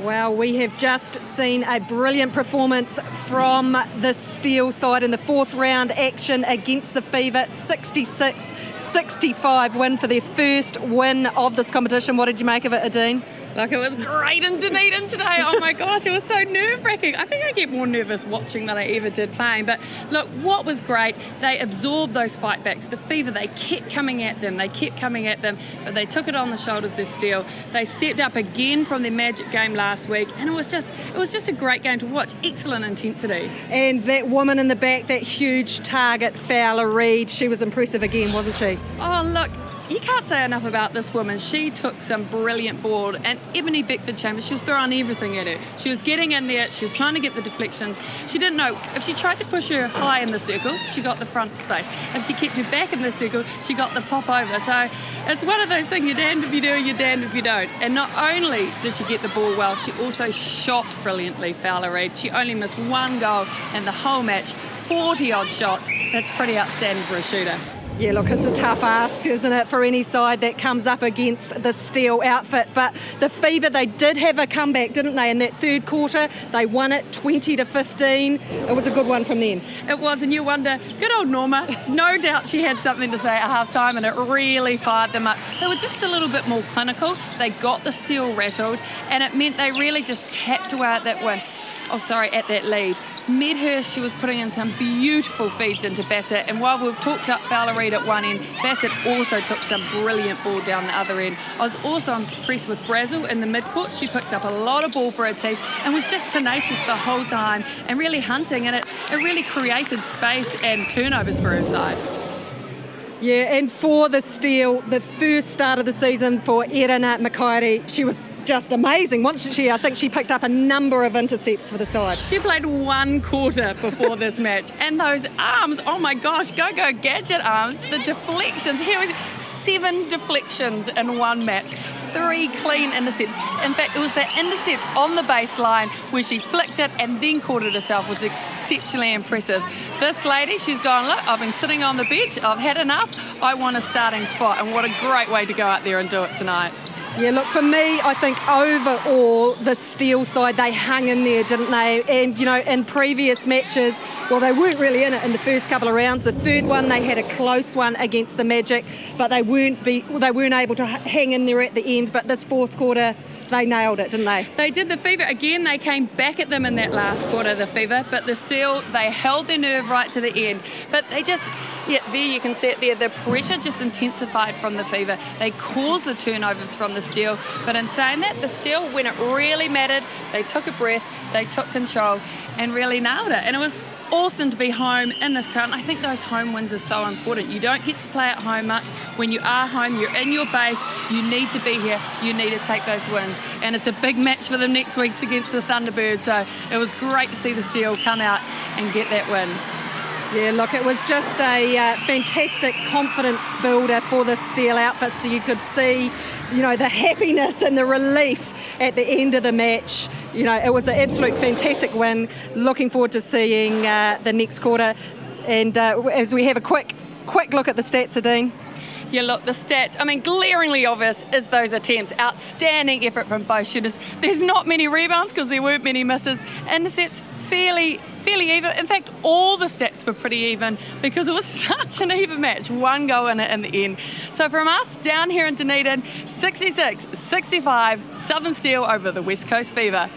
Well, we have just seen a brilliant performance from the Steel side in the fourth round action against the Fever. 66-65 win for their first win of this competition. What did you make of it, Erin? Look, it was great in Dunedin today. Oh my gosh, it was so nerve-wracking. I think I get more nervous watching than I ever did playing. But look, what was great, they absorbed those fight backs. The Fever, they kept coming at them, but they took it on the shoulders of Steel. They stepped up again from their magic game last week, and it was just a great game to watch. Excellent intensity. And that woman in the back, that huge target, Fowler Reid, she was impressive again, wasn't she? Oh, look. You can't say enough about this woman. She took some brilliant ball, and Ebony Beckford-Chambers, she was throwing everything at her. She was getting in there, she was trying to get the deflections. She didn't know, if she tried to push her high in the circle, she got the front space. If she kept her back in the circle, she got the pop over. So it's one of those things, you're damned if you do, you're damned if you don't. And not only did she get the ball well, she also shot brilliantly, Fowler Reid. She only missed one goal in the whole match, 40-odd shots. That's pretty outstanding for a shooter. Yeah, look, it's a tough ask, isn't it, for any side that comes up against the Steel outfit. But the Fever, they did have a comeback, didn't they? In that third quarter, they won it 20-15. It was a good one from them. It was, and you wonder, good old Norma, no doubt she had something to say at half-time, and it really fired them up. They were just a little bit more clinical. They got the Steel rattled, and it meant they really just tapped away at that win. At that lead. Medhurst, she was putting in some beautiful feeds into Bassett, and while we've talked up Fowler Reid at one end, Bassett also took some brilliant ball down the other end. I was also impressed with Brazel in the midcourt. She picked up a lot of ball for her team and was just tenacious the whole time and really hunting, and it really created space and turnovers for her side. Yeah, and for the Steel, the first start of the season for Erin Makaere, she was just amazing, wasn't she? I think she picked up a number of intercepts for the side. She played one quarter before this match, and those arms, oh my gosh, go gadget arms, the deflections. Here was 7 deflections in one match. 3 clean intercepts. In fact, it was the intercept on the baseline where she flicked it and then caught it herself was exceptionally impressive. This lady, she's gone, look, I've been sitting on the bench, I've had enough, I want a starting spot, and what a great way to go out there and do it tonight. Yeah, look, for me, I think overall, the Steel side, they hung in there, didn't they? And, you know, in previous matches, well, they weren't really in it in the first couple of rounds. The third one, they had a close one against the Magic, but they weren't able to hang in there at the end. But this fourth quarter, they nailed it, didn't they? They did. The Fever, again, they came back at them in that last quarter, the Fever, but the Steel, they held their nerve right to the end. But they just, yeah, there you can see it there, the pressure just intensified from the Fever. They caused the turnovers from the Steel, but in saying that, the Steel, when it really mattered, they took a breath, they took control and really nailed it. And it was awesome to be home in this crowd. And I think those home wins are so important. You don't get to play at home much. When you are home, you're in your base, you need to be here, you need to take those wins. And it's a big match for them next week against the Thunderbirds, so it was great to see the Steel come out and get that win. Yeah, look, it was just a fantastic confidence builder for the Steel outfit, so you could see, you know, the happiness and the relief at the end of the match. You know, it was an absolute fantastic win. Looking forward to seeing the next quarter. And as we have a quick look at the stats, Erin. Yeah, look, the stats, I mean, glaringly obvious is those attempts. Outstanding effort from both shooters. There's not many rebounds because there weren't many misses. Intercepts, fairly even. In fact, all the stats were pretty even because it was such an even match. One goal in it in the end. So from us down here in Dunedin, 66-65, Southern Steel over the West Coast Fever.